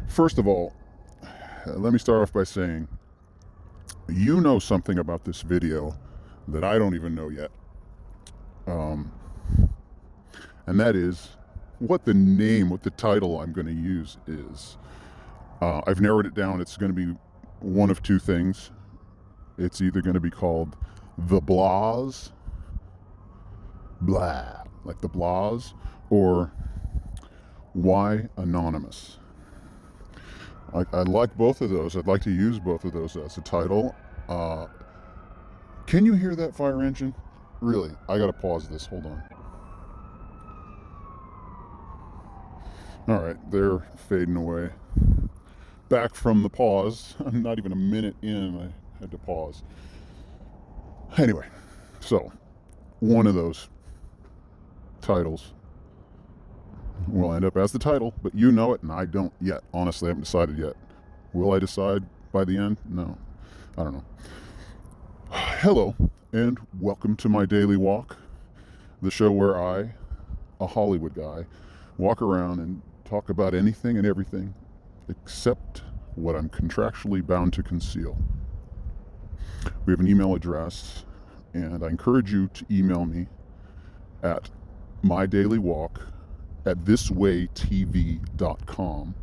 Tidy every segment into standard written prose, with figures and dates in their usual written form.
First of all, let me start off by saying you know something about this video that I don't even know yet. Um, and that is what the title I'm going to use is. I've narrowed it down. It's going to be one of two things. It's either going to be called The Blahs, blah, like the Blahs, or Why Anonymous. I like both of those. I'd like to use both of those as a title. Can you hear that fire engine? Really, I gotta pause this. Hold on. All right, they're fading away. Back from the pause. I'm not even a minute in. I had to pause. Anyway, so one of those titles will end up as the title, but you know it and I don't yet. Honestly, I haven't decided yet. Will I decide by the end? No, I don't know. Hello, and welcome to My Daily Walk, the show where I, a Hollywood guy, walk around and talk about anything and everything except what I'm contractually bound to conceal. We have an email address, and I encourage you to email me at mydailywalk@thiswaytv.com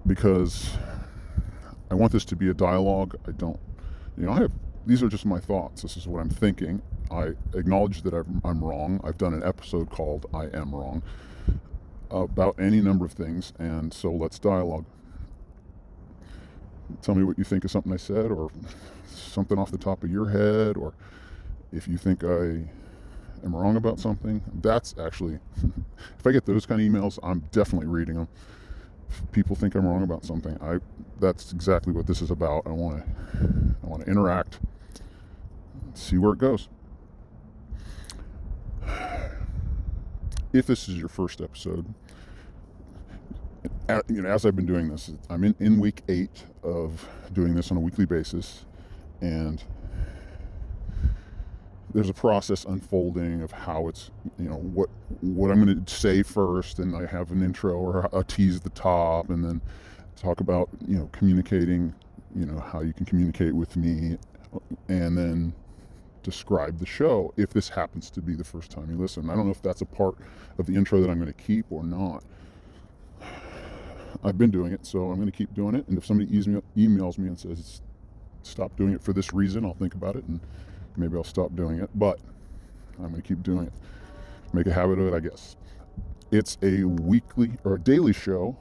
because I want this to be a dialogue. These are just my thoughts. This is what I'm thinking. I acknowledge that I'm wrong. I've done an episode called I Am Wrong about any number of things, and so let's dialogue. Tell me what you think of something I said, or something off the top of your head, or if you think I am wrong about something. That's actually, if I get those kind of emails, I'm definitely reading them. If people think I'm wrong about something, that's exactly what this is about. I want to interact, see where it goes. If this is your first episode, as I've been doing this, I'm in week 8 of doing this on a weekly basis, and there's a process unfolding of how it's, what I'm going to say first, and I have an intro or a tease at the top, and then talk about, communicating, how you can communicate with me, and then describe the show if this happens to be the first time you listen. I don't know if that's a part of the intro that I'm going to keep or not. I've been doing it, so I'm going to keep doing it, and if somebody emails me and says stop doing it for this reason, I'll think about it and maybe I'll stop doing it, but I'm going to keep doing it. Make a habit of it, I guess. It's a weekly or a daily show.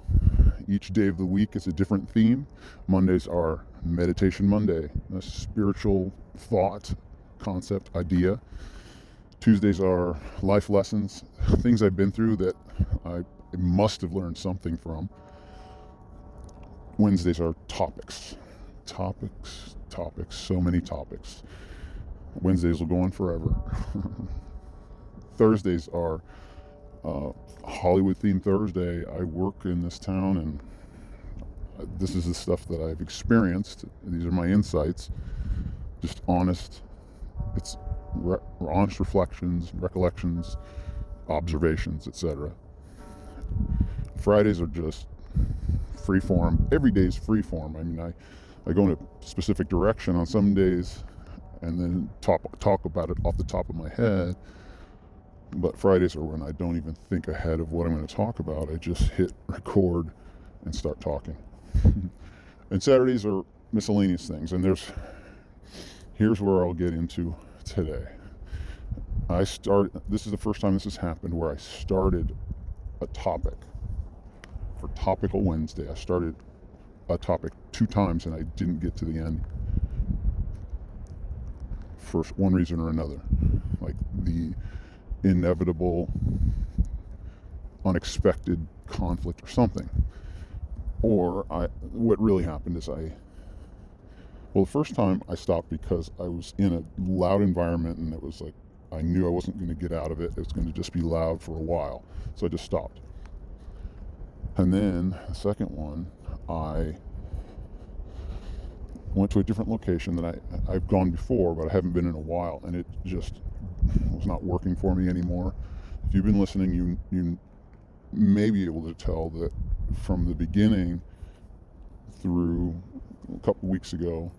Each day of the week is a different theme. Mondays are Meditation Monday, a spiritual thought, concept, idea. Tuesdays are life lessons, things I've been through that I must have learned something from. Wednesdays are topics, so many topics. Wednesdays will go on forever. Thursdays are Hollywood themed Thursday. I work in this town, and this is the stuff that I've experienced. These are my insights, just honest. It's honest reflections, recollections, observations, etc. Fridays are just free form. Every day is free form. I mean, I go in a specific direction on some days and then talk about it off the top of my head. But Fridays are when I don't even think ahead of what I'm going to talk about. I just hit record and start talking. And Saturdays are miscellaneous things. And here's where I'll get into today. This is the first time this has happened where I started a topic. For Topical Wednesday, I started a topic 2 times and I didn't get to the end for one reason or another. Like the inevitable, unexpected conflict or something. Or what really happened is the first time I stopped because I was in a loud environment and it was like, I knew I wasn't going to get out of it. It was going to just be loud for a while. So I just stopped. And then the second one, I went to a different location that I've gone before, but I haven't been in a while, and it just was not working for me anymore. If you've been listening, you may be able to tell that from the beginning through a couple weeks ago,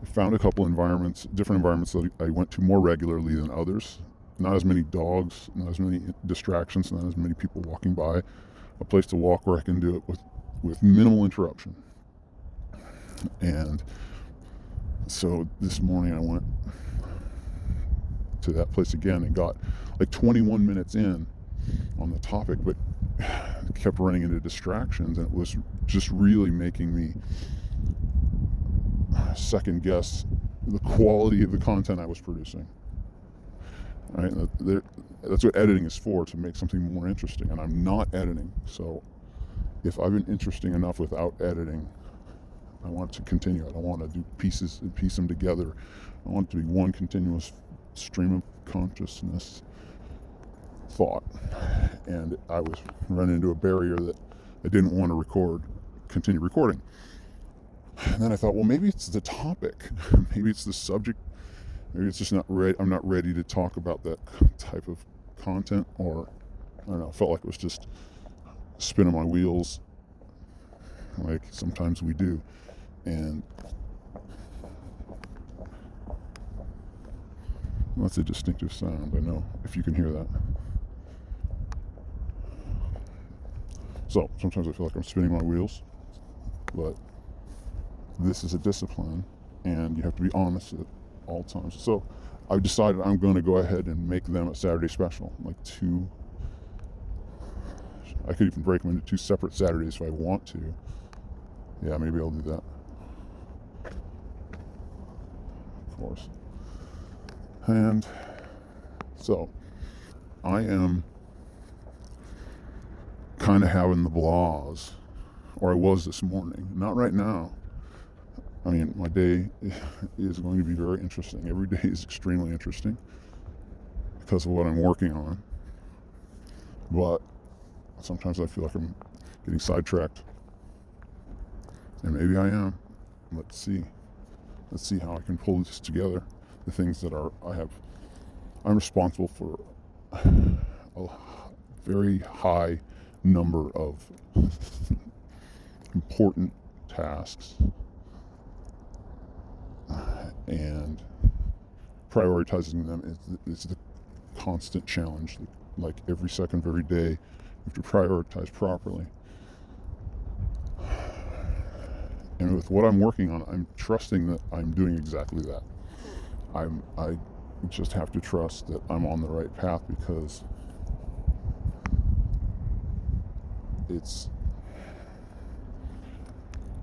I found a couple environments, different environments that I went to more regularly than others. Not as many dogs, not as many distractions, not as many people walking by. A place to walk where I can do it with minimal interruption. And so this morning I went to that place again and got like 21 minutes in on the topic, but kept running into distractions, and it was just really making me second guess the quality of the content I was producing. Right? That's what editing is for, to make something more interesting, and I'm not editing. So if I've been interesting enough without editing, I want to continue it. I want to do pieces and piece them together. I want it to be one continuous stream of consciousness thought. And I was running into a barrier that I didn't want to continue recording. And then I thought, well, maybe it's the topic. Maybe it's the subject. Maybe it's just not ready. I'm not ready to talk about that type of content, or I don't know. I felt like it was just spinning my wheels, like sometimes we do. And that's a distinctive sound. I know if you can hear that. So sometimes I feel like I'm spinning my wheels, but this is a discipline, and you have to be honest at all times. So I've decided I'm going to go ahead and make them a Saturday special, like two. I could even break them into two separate Saturdays if I want to. Yeah, maybe I'll do that. Of course. And so I am kind of having the blahs, or I was this morning. Not right now. I mean, my day is going to be very interesting. Every day is extremely interesting because of what I'm working on. But sometimes I feel like I'm getting sidetracked. And maybe I am. Let's see. Let's see how I can pull this together. The things that I'm responsible for a very high number of important tasks, and prioritizing them is the constant challenge. Like every second of every day, you have to prioritize properly. And with what I'm working on, I'm trusting that I'm doing exactly that. I just have to trust that I'm on the right path, because it's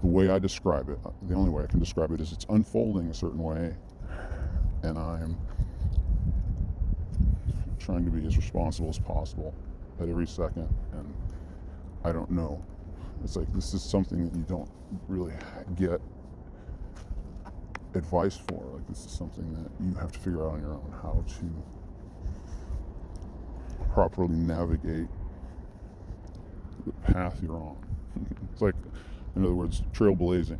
the way I describe it. The only way I can describe it is it's unfolding a certain way, and I'm trying to be as responsible as possible at every second. And I don't know. It's like, this is something that you don't really get advice for. Like, this is something that you have to figure out on your own, how to properly navigate the path you're on. It's like, in other words, trailblazing.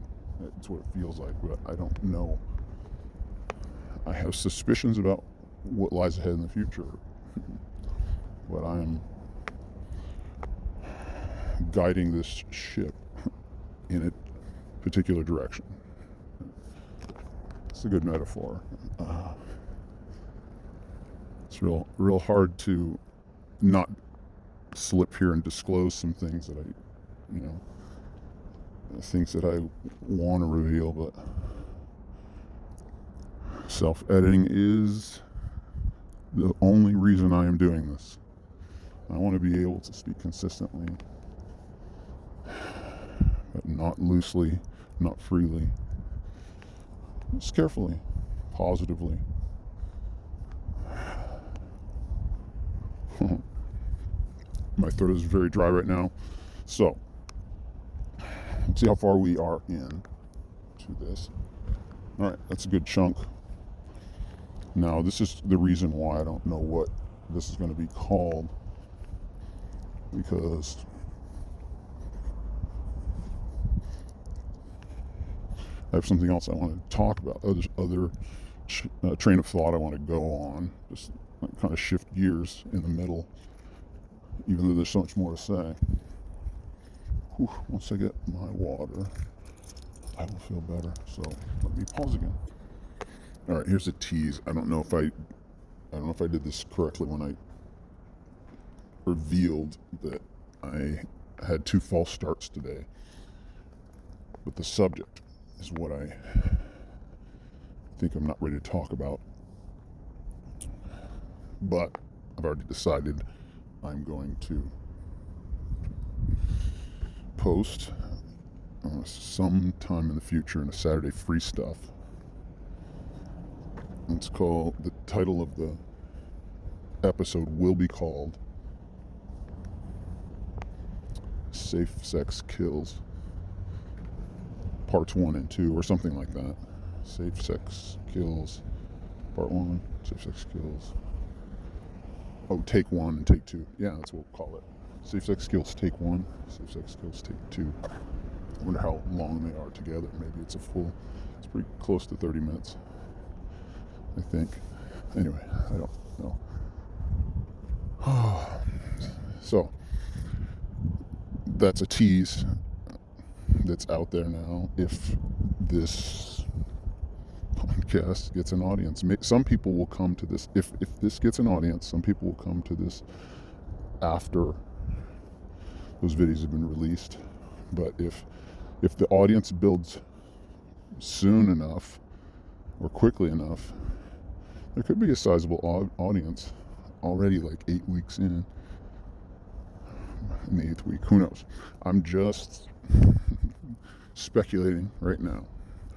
It's what it feels like, but I don't know. I have suspicions about what lies ahead in the future, but I'm guiding this ship in a particular direction. It's a good metaphor. It's real hard to not slip here and disclose some things that things that I want to reveal, but self-editing is the only reason I am doing this. I want to be able to speak consistently, but not loosely, not freely. Just carefully, positively. My throat is very dry right now, so let's see how far we are in to this. All right, that's a good chunk. Now, this is the reason why I don't know what this is going to be called, because I have something else I want to talk about, other train of thought I want to go on, just kind of shift gears in the middle. even though there's so much more to say. Whew, once I get my water, I will feel better. So let me pause again. All right, here's a tease. I don't know if I did this correctly when I revealed that I had 2 false starts today. But the subject is what I think I'm not ready to talk about. But I've already decided I'm going to post sometime in the future in a Saturday free stuff. It's called, the title of the episode will be called Safe Sex Kills Parts 1 and 2 or something like that. Safe Sex Kills Part 1, Safe Sex Kills. Oh, Take 1 and Take 2. Yeah, that's what we'll call it. Safe Sex Kills Take 1, Safe Sex Kills Take 2. I wonder how long they are together. Maybe it's it's pretty close to 30 minutes, I think. Anyway, I don't know. So, that's a tease that's out there now. If this podcast gets an audience, some people will come to this. If this gets an audience, some people will come to this after those videos have been released. But if the audience builds soon enough or quickly enough, there could be a sizable audience already, like 8 weeks in the 8th week. Who knows? I'm just speculating right now.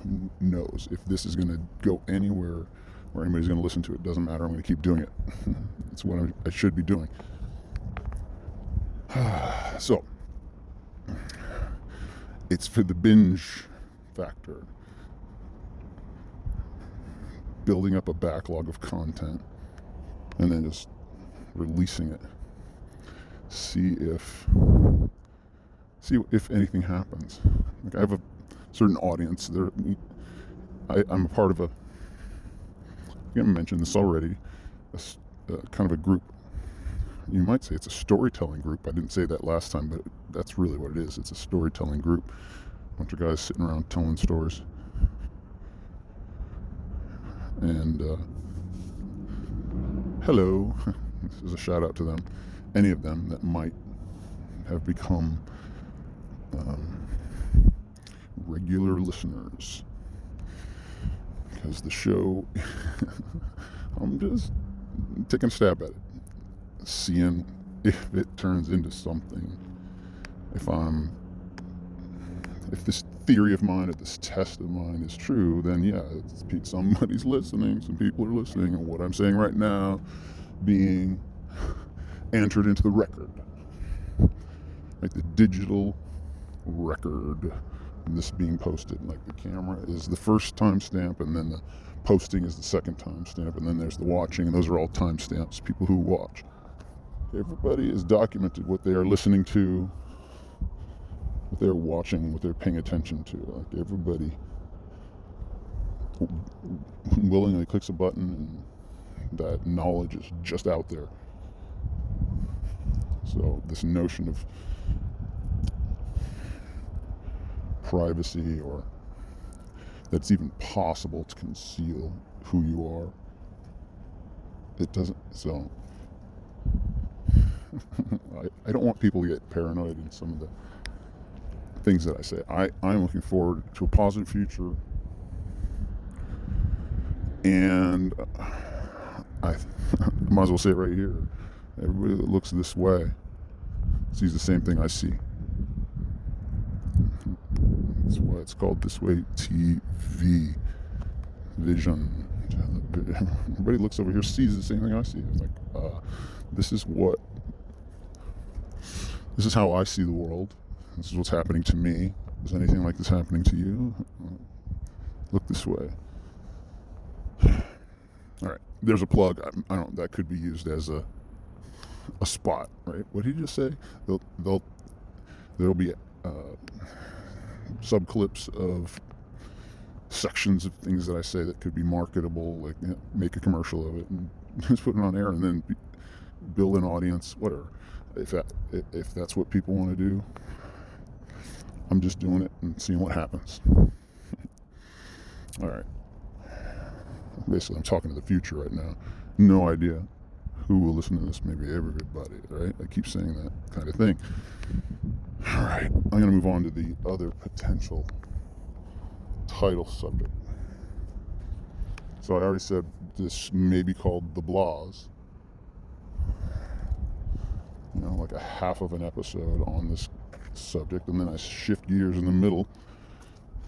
Who knows if this is going to go anywhere or anybody's going to listen to it? Doesn't matter. I'm going to keep doing it. It's what I should be doing. So, it's for the binge factor. Building up a backlog of content and then just releasing it. See if anything happens. Like, I have a certain audience. I'm a part of I think I mentioned this already. Kind of a group. You might say it's a storytelling group. I didn't say that last time, but that's really what it is. It's a storytelling group. A bunch of guys sitting around telling stories. And hello. This is a shout out to them. Any of them that might have become regular listeners. Because the show, I'm just taking a stab at it. Seeing if it turns into something. If this theory of mine or this test of mine is true, then yeah, somebody's listening, some people are listening, and what I'm saying right now being entered into the record, like the digital record, and this being posted. Like the camera is the first timestamp, and then the posting is the second timestamp, and then there's the watching, and those are all timestamps, people who watch. Everybody is documented what they are listening to, what they're watching, what they're paying attention to. Like everybody willingly clicks a button, and that knowledge is just out there. So this notion of privacy, or that it's even possible to conceal who you are, it doesn't. So I don't want people to get paranoid in some of the things that I say. I'm looking forward to a positive future, and I might as well say it right here. Everybody that looks this way sees the same thing I see. That's why it's called This Way TV. Vision. Everybody looks over here, sees the same thing I see. It's like, this is how I see the world. This is what's happening to me. Is anything like this happening to you? Look this way. All right, there's a plug. I don't. That could be used as a spot, right? What did you just say? There'll be sub clips of sections of things that I say that could be marketable, like, make a commercial of it and just put it on air, and then build an audience, whatever. If that's what people want to do, I'm just doing it and seeing what happens. All right. Basically, I'm talking to the future right now. No idea who will listen to this. Maybe everybody, right? I keep saying that kind of thing. All right. I'm going to move on to the other potential title subject. So I already said this may be called the blahs. Like a half of an episode on this subject, and then I shift gears in the middle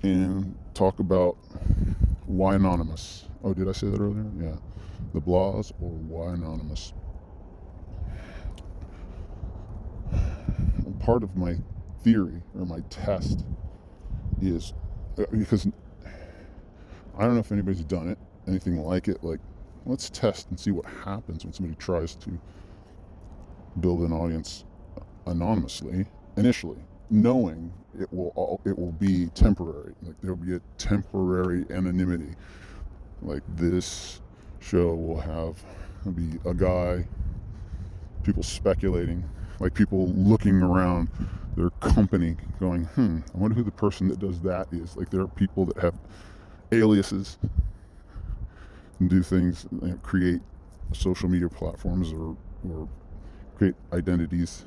and talk about why anonymous. Oh, did I say that earlier? Yeah. The blahs or why anonymous. Part of my theory or my test is because I don't know if anybody's done it, anything like it. Like, let's test and see what happens when somebody tries to build an audience anonymously initially, knowing it will be temporary. Like, there'll be a temporary anonymity. Like, this show will be a guy, people speculating, like people looking around their company going, I wonder who the person that does that is. Like, there are people that have aliases and do things, create social media platforms or create identities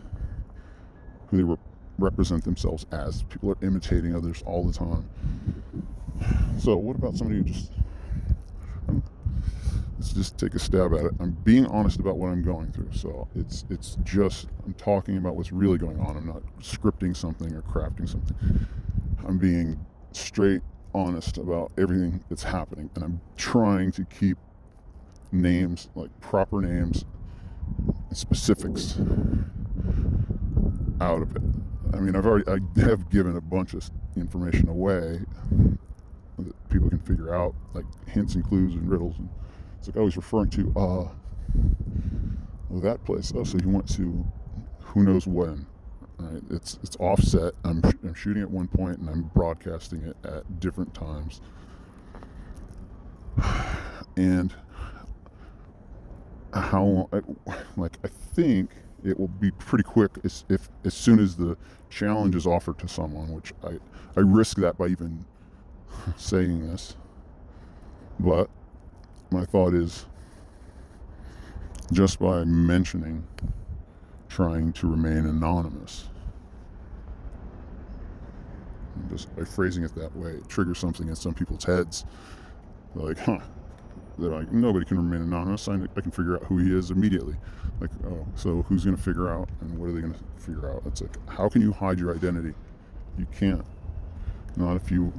who they represent themselves as. People are imitating others all the time. So what about somebody who let's just take a stab at it. I'm being honest about what I'm going through. So it's just, I'm talking about what's really going on. I'm not scripting something or crafting something. I'm being straight honest about everything that's happening, and I'm trying to keep names, like proper names and specifics, out of it. I mean, I have given a bunch of information away that people can figure out, like hints and clues and riddles. And it's like, he's referring to that place. Oh, so he went to who knows when. Right? It's offset. I'm shooting at one point and I'm broadcasting it at different times. And how long? I think it will be pretty quick as soon as the challenge is offered to someone, which I risk that by even saying this. But my thought is, just by mentioning trying to remain anonymous, and just by phrasing it that way, it triggers something in some people's heads. They're like, they're like, nobody can remain anonymous. I can figure out who he is immediately. Like, oh, so who's going to figure out, and what are they going to figure out? It's like, how can you hide your identity? You can't. Not if you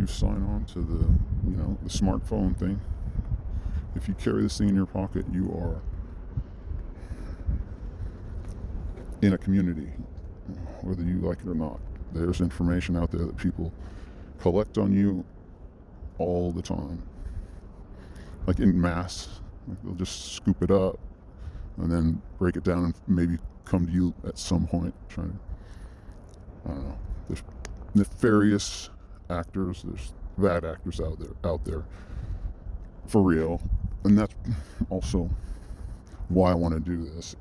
sign on to the smartphone thing. If you carry this thing in your pocket, you are in a community, whether you like it or not. There's information out there that people collect on you all the time, like in mass. Like, they'll just scoop it up and then break it down and maybe come to you at some point trying to, I don't know, there's nefarious actors, there's bad actors out there for real. And that's also why I want to do this.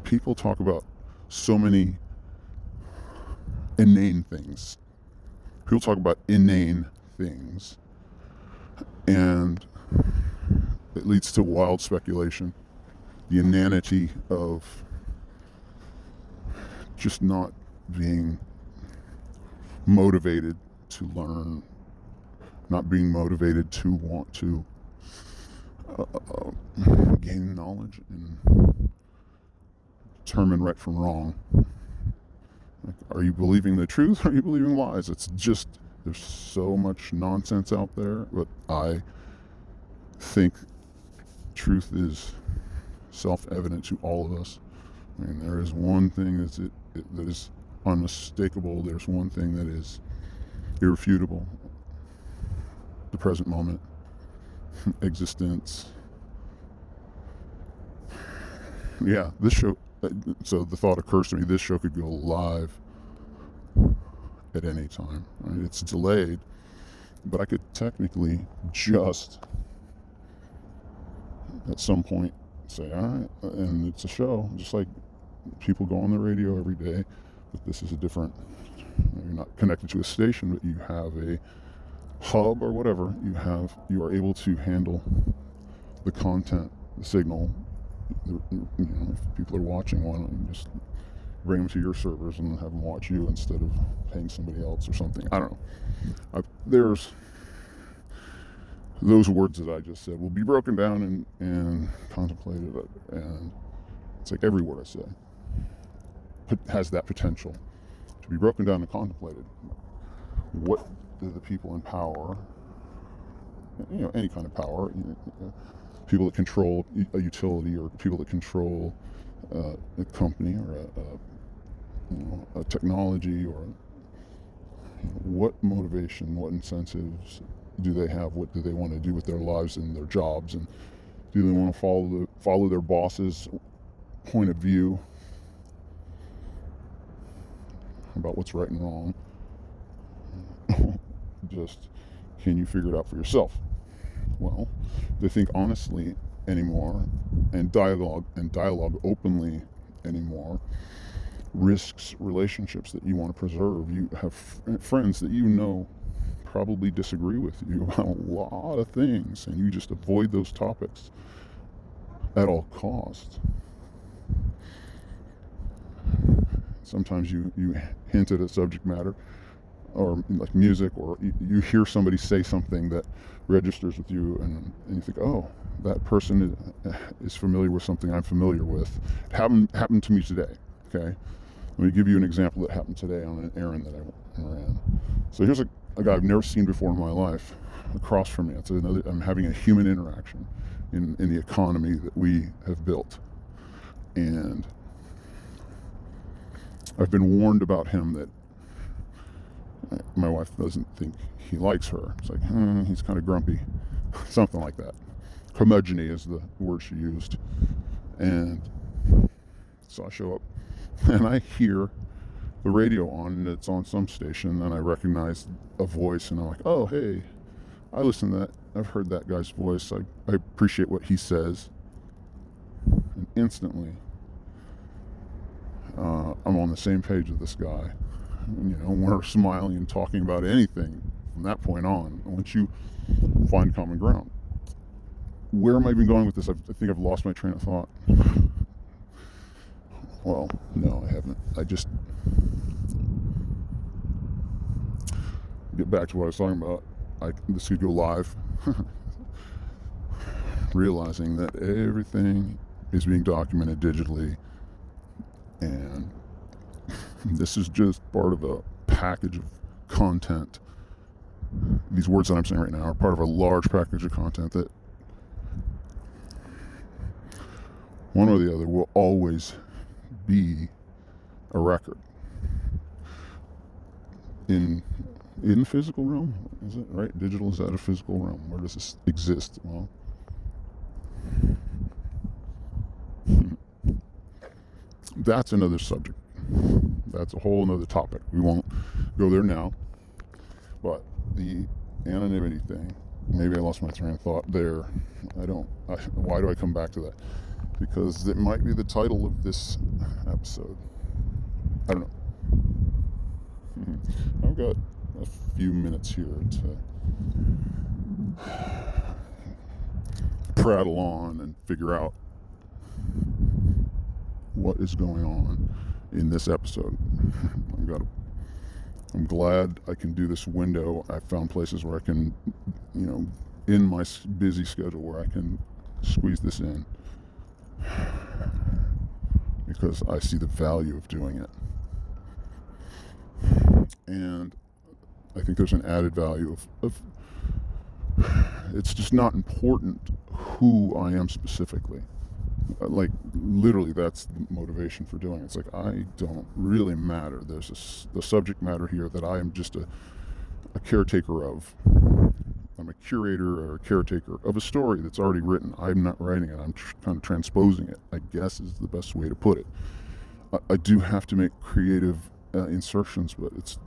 People talk about so many inane things. People talk about inane things, and it leads to wild speculation. The inanity of just not being motivated to learn, not being motivated to want to gain knowledge and determine right from wrong. Like, are you believing the truth or are you believing lies? It's just, there's so much nonsense out there, but I think truth is self-evident to all of us. I mean, there is one thing that is unmistakable. There's one thing that is irrefutable. The present moment, existence. Yeah, this show, so the thought occurs to me, this show could go live at any time. Right? It's delayed, but I could technically just at some point say, all right, and it's a show, just like people go on the radio every day, but this is a different, you're not connected to a station, but you have a hub or whatever, you are able to handle the content, the signal. If people are watching one, you just bring them to your servers and have them watch you instead of paying somebody else or something. I don't know. There's those words that I just said will be broken down and contemplated, and it's like every word I say has that potential to be broken down and contemplated. What do the people in power, any kind of power, people that control a utility or people that control a company or a technology, or what motivation, what incentives do they have? What do they want to do with their lives and their jobs? And do they want to follow their boss's point of view about what's right and wrong? Just, can you figure it out for yourself? Well, they think honestly anymore, and dialogue openly anymore risks relationships that you want to preserve. You have friends that probably disagree with you about a lot of things, and you just avoid those topics at all costs. Sometimes you hint at a subject matter, or like music, or you hear somebody say something that registers with you, and you think, oh, that person is familiar with something I'm familiar with. It happened to me today. Okay, let me give you an example that happened today on an errand that I ran. So here's a guy I've never seen before in my life across from me. I'm having a human interaction in the economy that we have built, and I've been warned about him that my wife doesn't think he likes her. It's like, he's kind of grumpy, something like that. Curmudgeon-y is the word she used. And so I show up and I hear the radio on, and it's on some station, and I recognize a voice, and I'm like, oh, hey, I listen to that. I've heard that guy's voice. I appreciate what he says. And instantly, I'm on the same page with this guy. We're smiling and talking about anything from that point on, once you find common ground. Where am I even going with this? I think I've lost my train of thought. Well, no, I haven't. I just get back to what I was talking about. This could go live. Realizing that everything is being documented digitally, and this is just part of a package of content. These words that I'm saying right now are part of a large package of content that one or the other will always be a record. In the physical realm, is it right? Digital, is that a physical realm? Where does this exist? Well, that's another subject. That's a whole another topic. We won't go there now. But the anonymity thing, maybe I lost my train of thought there. Why do I come back to that? Because it might be the title of this episode. I don't know. I've got a few minutes here to prattle on and figure out what is going on in this episode. I'm glad I can do this window. I found places where I can, in my busy schedule, where I can squeeze this in, because I see the value of doing it. And I think there's an added value of it's just not important who I am specifically. Like, literally, that's the motivation for doing it. It's like, I don't really matter. There's the subject matter here that I am just a caretaker of. I'm a curator or a caretaker of a story that's already written. I'm not writing it. I'm kind of transposing it, I guess, is the best way to put it. I do have to make creative insertions, but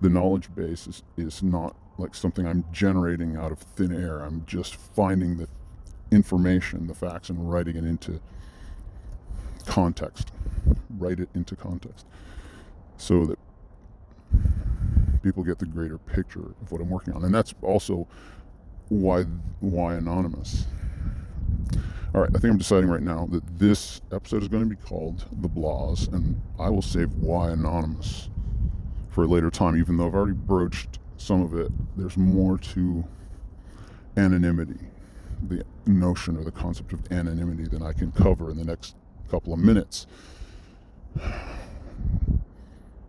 the knowledge base is not like something I'm generating out of thin air. I'm just finding information, the facts, and writing it into context. Write it into context so that people get the greater picture of what I'm working on. And that's also why anonymous. All right, I think I'm deciding right now that this episode is going to be called The Blahs, and I will save why anonymous for a later time, even though I've already broached some of it. There's more to anonymity, the notion or the concept of anonymity, than I can cover in the next couple of minutes.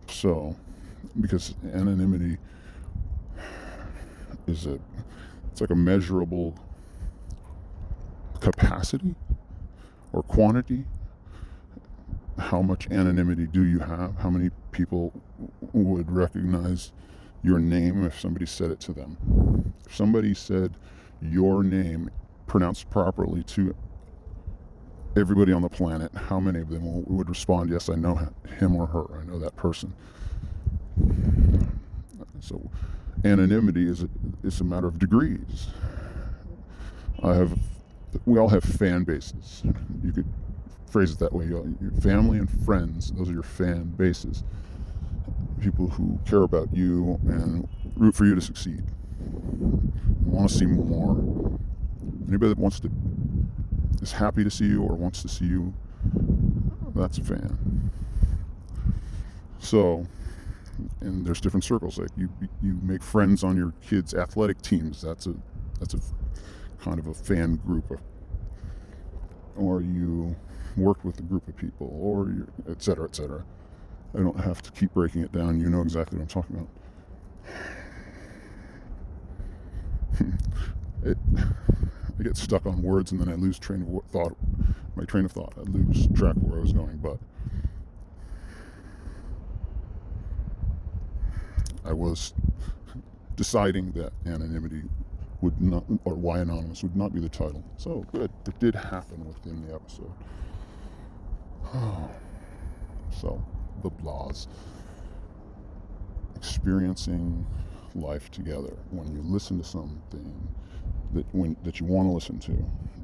So, because anonymity is it's like a measurable capacity or quantity. How much anonymity do you have? How many people would recognize your name if somebody said it to them? If somebody said your name pronounced properly to everybody on the planet, how many of them would respond, yes, I know him or her, I know that person? So anonymity is a matter of degrees. We all have fan bases. You could phrase it that way. Your family and friends, those are your fan bases. People who care about you and root for you to succeed. Want to see more. Anybody that is happy to see you or wants to see you, that's a fan. So, and there's different circles. Like you make friends on your kids' athletic teams. That's a kind of a fan group, or you work with a group of people, or et cetera, et cetera. I don't have to keep breaking it down. You know exactly what I'm talking about. I get stuck on words and then I lose my train of thought. I lose track of where I was going, but I was deciding that anonymity would not, or why anonymous would not be the title. So good, it did happen within the episode. So, the Blahs. Experiencing life together. When you listen to something that you want to listen to,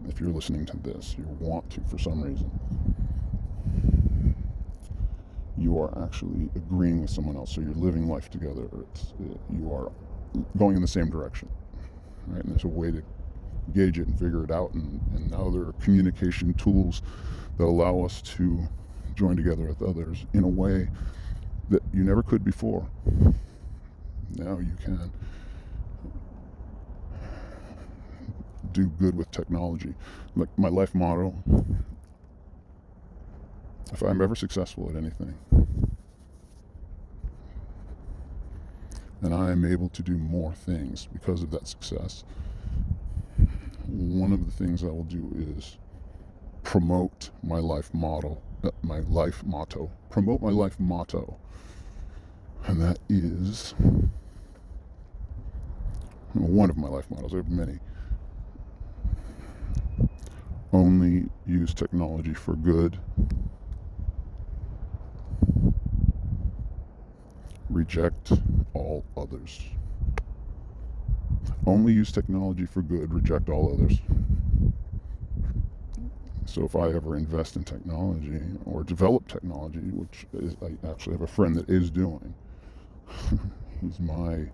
if you're listening to this, you want to for some reason, you are actually agreeing with someone else. So you're living life together. You are going in the same direction, right? And there's a way to gauge it and figure it out. And now there are communication tools that allow us to join together with others in a way that you never could before. Now you can do good with technology. Like my life motto, if I'm ever successful at anything, and I am able to do more things because of that success, one of the things I will do is promote my life motto. Promote my life motto. And that is one of my life mottos. I have many. Only use technology for good. Reject all others. Only use technology for good. Reject all others. So if I ever invest in technology or develop technology, which I actually have a friend that is doing, he's my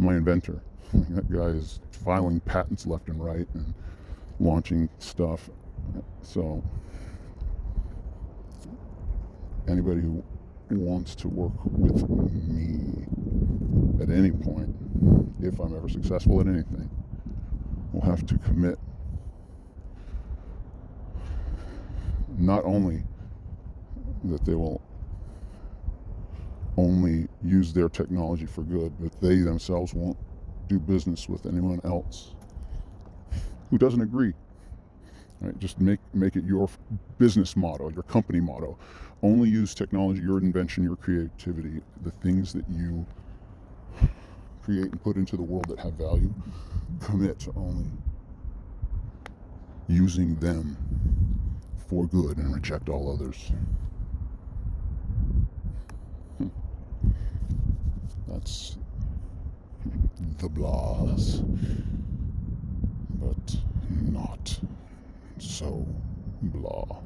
inventor. That guy is filing patents left and right and launching stuff. So anybody who wants to work with me at any point, if I'm ever successful at anything, will have to commit not only that they will only use their technology for good, but they themselves won't do business with anyone else who doesn't agree. Right? Just make it your business motto, your company motto. Only use technology, your invention, your creativity, the things that you create and put into the world that have value. Commit to only using them for good and reject all others. That's the Blahs, but not So, blah.